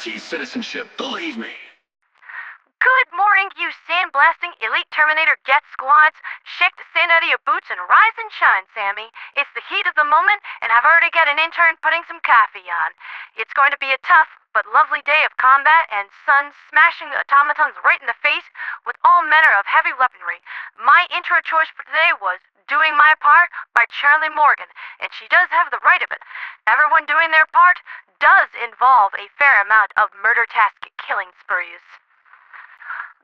guarantees citizenship, believe me. Good morning, you sandblasting elite Terminator jet squads. Shake the sand out of your boots and rise and shine, Sammy. It's the heat of the moment, and I've already got an intern putting some coffee on. It's going to be a tough but lovely day of combat and sun smashing the automatons right in the face with all manner of heavy weaponry. My intro choice for today was Doing My Part by Charlie Morgan, and she does have the right of it. Everyone doing their part does involve a fair amount of murder-task killing sprees.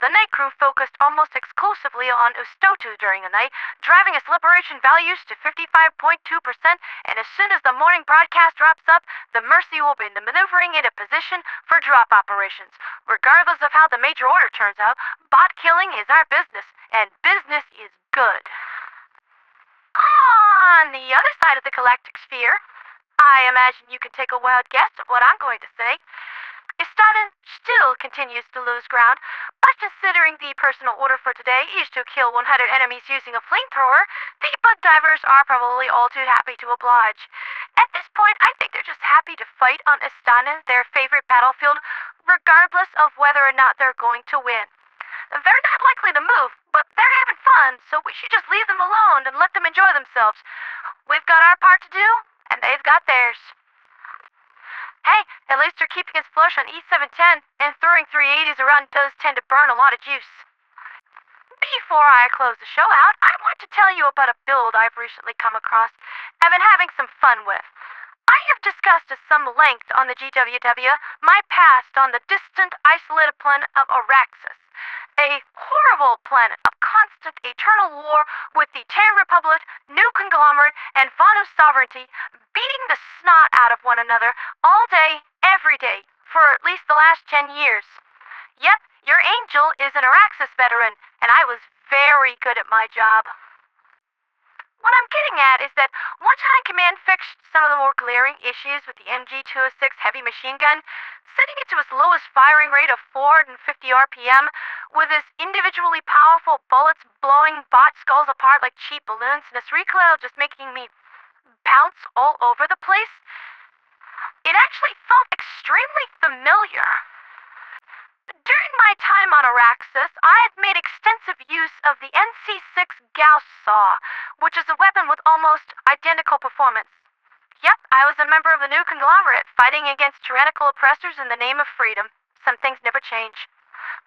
The night crew focused almost exclusively on Ustotu during the night, driving its liberation values to 55.2%, and as soon as the morning broadcast wraps up, the Mercy will be maneuvering into position for drop operations. Regardless of how the major order turns out, bot killing is our business, and business is good. On the other side of the galactic sphere, I imagine you can take a wild guess at what I'm going to say. Istana still continues to lose ground, but considering the personal order for today is to kill 100 enemies using a flamethrower, the bug divers are probably all too happy to oblige. At this point, I think they're just happy to fight on Istana, their favorite battlefield, regardless of whether or not they're going to win. They're not likely to move, but they're having fun, so we should just leave them alone and let them enjoy themselves. We've got our part to do, and they've got theirs. Hey, at least they're keeping us flush on E710, and throwing 380s around does tend to burn a lot of juice. Before I close the show out, I want to tell you about a build I've recently come across and been having some fun with. I have discussed at some length on the GWW my past on the distant, isolated planet of Araxis, a horrible planet of constant eternal war with the Terran Republic, New Conglomerate, and Vanu sovereignty beating the snot out of one another all day, every day, for at least the last 10 years. Yep, your angel is an Araxis veteran, and I was very good at my job. What I'm getting at is that once High Command fixed some of the more glaring issues with the MG-206 heavy machine gun, setting it to its lowest firing rate of 450 RPM, with its individually powerful bullets blowing bot skulls apart like cheap balloons, and its recoil just making me bounce all over the place, it actually felt extremely familiar. During my time on Araxis, I had made extensive use of the NC-6 Gauss Saw, which is a weapon with almost identical performance. Yep, I was a member of the New Conglomerate, fighting against tyrannical oppressors in the name of freedom. Some things never change.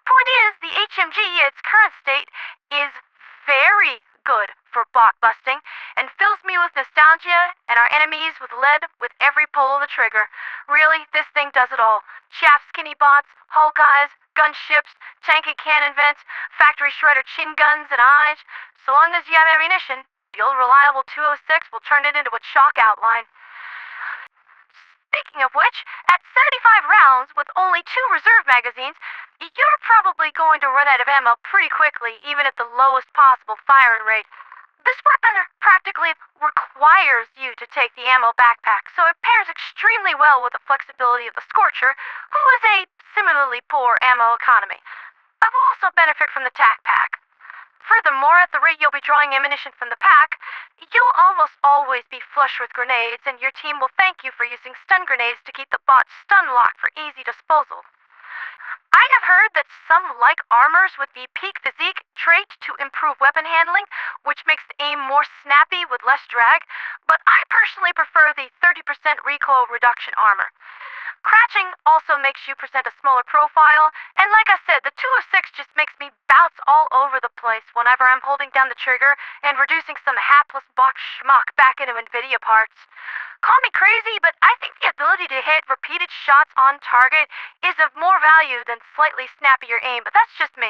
Point is, the HMG in its current state is very good for blockbusting, and fills me with nostalgia and our enemies with lead with every pull of the trigger. Really, this thing does it all. Chaff skinny bots, hull guys, gunships, tank and cannon vents, factory shredder chin guns and eyes. So long as you have ammunition, the old reliable 206 will turn it into a chalk outline. Speaking of which, at 75 rounds with only 2 reserve magazines, you're probably going to run out of ammo pretty quickly, even at the lowest possible firing rate. This weapon practically requires you to take the ammo backpack, so it pairs extremely well with the flexibility of the Scorcher, who is a similarly poor ammo economy. I will also benefit from the TAC pack. Furthermore, at the rate you'll be drawing ammunition from the pack, you'll almost always be flush with grenades, and your team will thank you for using stun grenades to keep the bots stun locked for easy disposal. I have heard that some like armors with the peak physique trait to improve weapon handling, which makes the aim more snappy with less drag, but I personally prefer the 30% recoil reduction armor. Crouching also makes you present a smaller profile, and like I said, the 206 just makes me bounce all over the place whenever I'm holding down the trigger and reducing some hapless box schmuck back into NVIDIA parts. Call me crazy, but I think the ability to hit repeated shots on target is of more value than slightly snappier aim, but that's just me.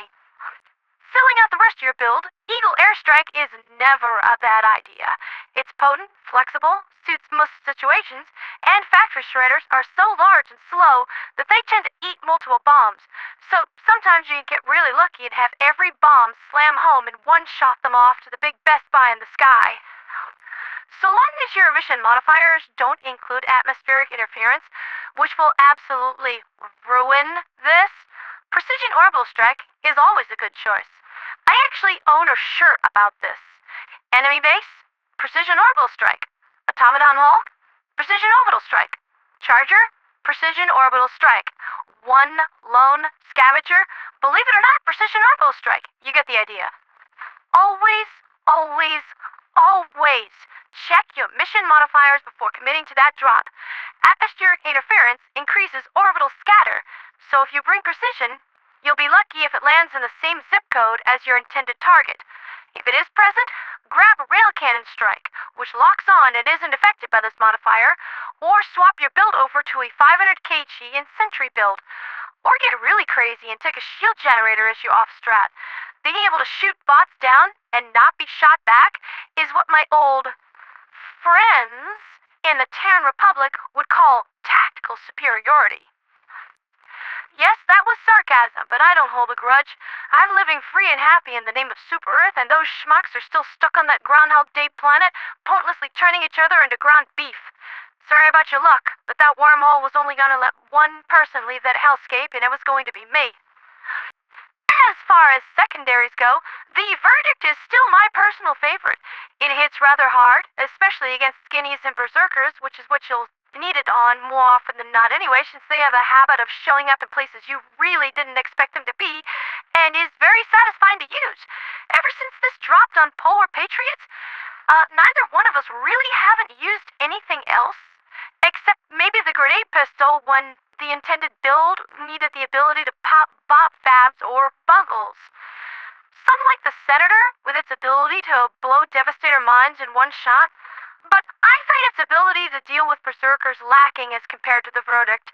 Filling out the rest of your build, Eagle Airstrike is never a bad idea. It's potent, flexible, suits most situations, and factory shredders are so large and slow that they tend to eat multiple bombs. So sometimes you can get really lucky and have every bomb slam home and one-shot them off to the big Best Buy in the sky. So long as your emission modifiers don't include atmospheric interference, which will absolutely ruin this, Precision Orbital Strike is always a good choice. I actually own a shirt about this. Enemy base, Precision Orbital Strike. Automaton Hull, Precision Orbital Strike. Charger, Precision Orbital Strike. one lone scavenger, believe it or not, precision armbow strike. You get the idea. Always, always, always check your mission modifiers before committing to that drop. Atmospheric interference increases orbital scatter, so if you bring precision, you'll be lucky if it lands in the same zip code as your intended target. If it is present, grab a rail cannon strike, which locks on and isn't affected by this modifier, or swap your build over to a 500 kg and sentry build. Or get really crazy and take a shield generator as your off-strat. Being able to shoot bots down and not be shot back is what my old friends in the Terran Republic would call tactical superiority. Yes, that was sarcasm, but I don't hold a grudge. I'm living free and happy in the name of Super Earth, and those schmucks are still stuck on that Groundhog Day planet, pointlessly turning each other into ground beef. Sorry about your luck, but that wormhole was only gonna let one person leave that hellscape, and it was going to be me. As far as secondaries go, the Verdict is still my personal favorite. It hits rather hard, especially against skinnies and berserkers, which is what you'll need it on more often than not anyway, since they have a habit of showing up in places you really didn't expect them to be, and is very satisfying to use. Ever since this dropped on Polar Patriots, neither one of us really haven't used anything else, except maybe the grenade pistol when the intended build needed the ability to pop bop fabs or bungles. Some like the Senator, with its ability to blow Devastator mines in one shot, but I find its ability to deal with berserkers lacking as compared to the Verdict.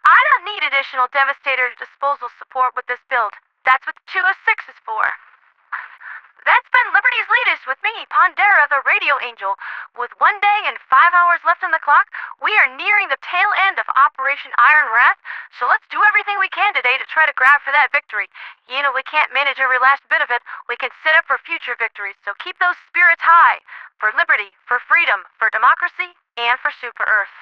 I don't need additional Devastator disposal support with this build. That's what the 206 is for. That's been Liberty's Latest with me, Pondera, the Radio Angel. With 1 day and 5 hours left on the clock, we are nearing the tail end of Operation Iron Wrath, so let's do everything we can today to try to grab for that victory. You know we can't manage every last bit of it. We can set up for future victories, so keep those spirits high. For liberty, for freedom, for democracy, and for Super Earth.